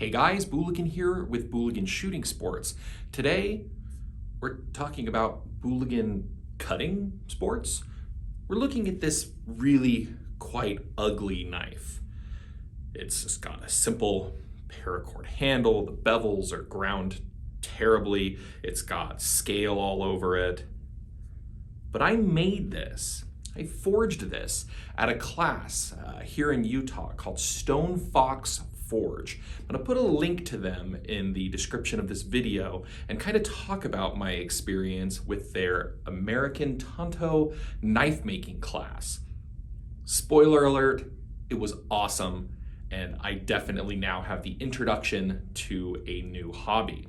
Hey guys, Booligan here with Booligan Shooting Sports. Today, we're talking about Booligan cutting sports. We're looking at this really quite ugly knife. It's just got a simple paracord handle. The bevels are ground terribly. It's got scale all over it. But I made this. I forged this at a class here in Utah called Stone Fox Forge. I'm going to put a link to them in the description of this video and kind of talk about my experience with their American Tanto knife making class. Spoiler alert, it was awesome, and I definitely now have the introduction to a new hobby.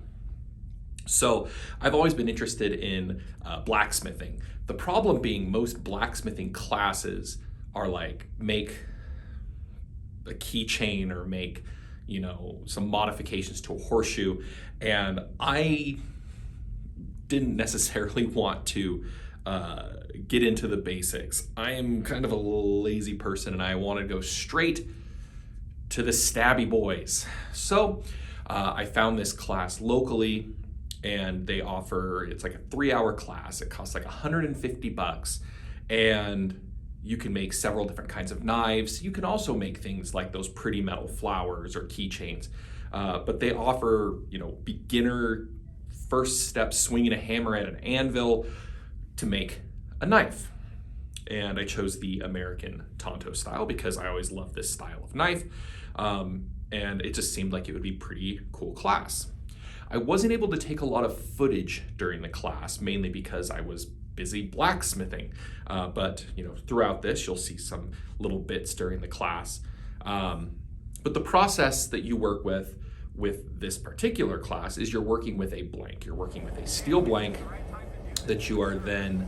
So I've always been interested in blacksmithing. The problem being most blacksmithing classes are like make a keychain or make, some modifications to a horseshoe. And I didn't necessarily want to get into the basics. I am kind of a lazy person and I want to go straight to the stabby boys. So I found this class locally, and they offer, it's like a 3-hour class. It costs like $150, and you can make several different kinds of knives. You can also make things like those pretty metal flowers or keychains. But they offer, beginner first step swinging a hammer at an anvil to make a knife. And I chose the American Tanto style because I always loved this style of knife. And it just seemed like it would be pretty cool class. I wasn't able to take a lot of footage during the class, mainly because I was busy blacksmithing. But throughout this, you'll see some little bits during the class. But the process that you work with this particular class is you're working with a blank. You're working with a steel blank that you are then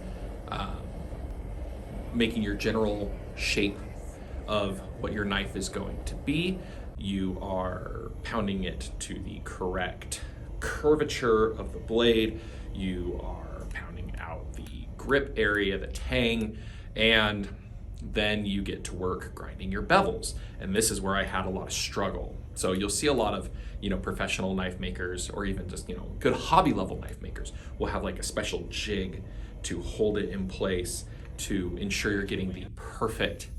making your general shape of what your knife is going to be. You are pounding it to the correct curvature of the blade. You are pounding out the grip area, the tang, and then you get to work grinding your bevels. And this is where I had a lot of struggle. So you'll see a lot of, professional knife makers, or even just, good hobby level knife makers will have like a special jig to hold it in place to ensure you're getting the perfect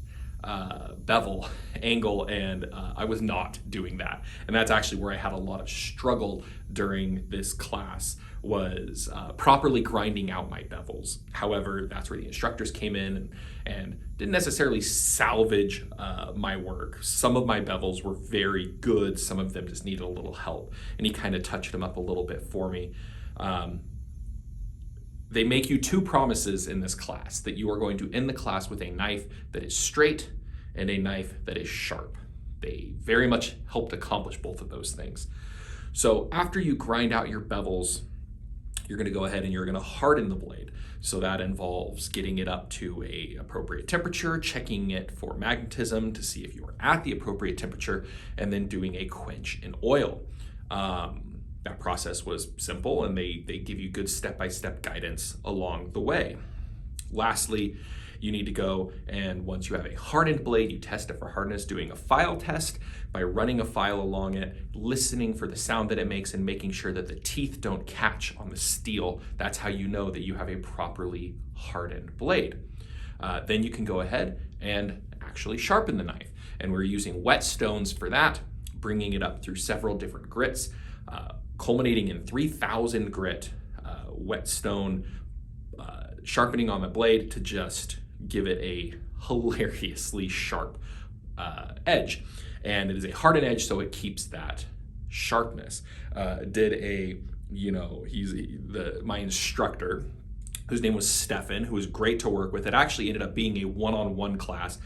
bevel angle, and I was not doing that. And that's actually where I had a lot of struggle during this class, was properly grinding out my bevels. However, that's where the instructors came in and didn't necessarily salvage my work. Some of my bevels were very good, some of them just needed a little help, and he kind of touched them up a little bit for me. They make you 2 promises in this class: that you are going to end the class with a knife that is straight and a knife that is sharp. They very much helped accomplish both of those things. So after you grind out your bevels, you're going to go ahead and you're going to harden the blade. So that involves getting it up to a appropriate temperature, checking it for magnetism to see if you are at the appropriate temperature, and then doing a quench in oil. That process was simple, and they give you good step-by-step guidance along the way. Lastly, you need to go, and once you have a hardened blade, you test it for hardness, doing a file test by running a file along it, listening for the sound that it makes, and making sure that the teeth don't catch on the steel. That's how you know that you have a properly hardened blade. Then you can go ahead and actually sharpen the knife. And we're using whetstones for that, bringing it up through several different grits, culminating in 3,000 grit whetstone sharpening on the blade to just give it a hilariously sharp edge. And it is a hardened edge, so it keeps that sharpness. My instructor, whose name was Stefan, who was great to work with. It actually ended up being a one-on-one class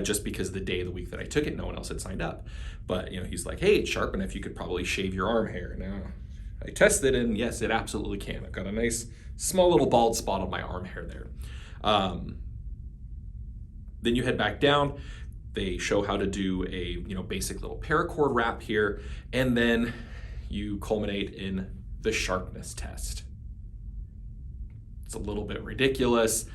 just because the day of the week that I took it, no one else had signed up. But he's like, hey, it's sharp enough you could probably shave your arm hair. Now, I tested, and yes, it absolutely can. I've got a nice small little bald spot on my arm hair there. Then you head back down. They show how to do a basic little paracord wrap here, and then you culminate in the sharpness test. It's a little bit ridiculous,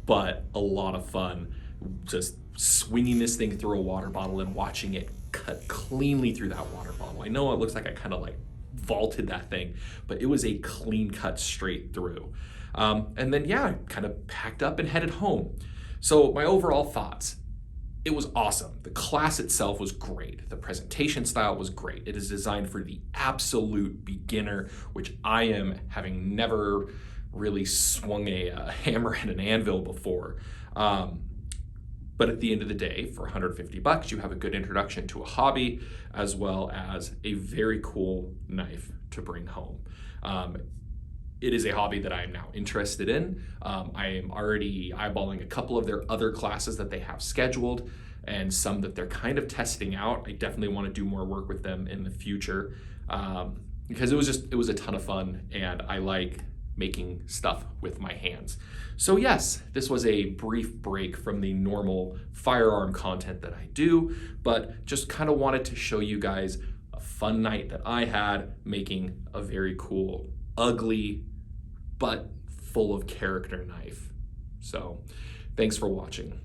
but a lot of fun. Just swinging this thing through a water bottle and watching it cut cleanly through that water bottle. I know it looks like I kind of like vaulted that thing, but it was a clean cut straight through. And then, yeah, I kind of packed up and headed home. So my overall thoughts, it was awesome. The class itself was great. The presentation style was great. It is designed for the absolute beginner, which I am, having never really swung a hammer and an anvil before. But at the end of the day, for $150, you have a good introduction to a hobby, as well as a very cool knife to bring home. It is a hobby that I am now interested in. I am already eyeballing a couple of their other classes that they have scheduled, and some that they're kind of testing out. I definitely want to do more work with them in the future, because it was a ton of fun, and I like making stuff with my hands. So yes, this was a brief break from the normal firearm content that I do, but just kind of wanted to show you guys a fun night that I had making a very cool, ugly, but full of character knife. So thanks for watching.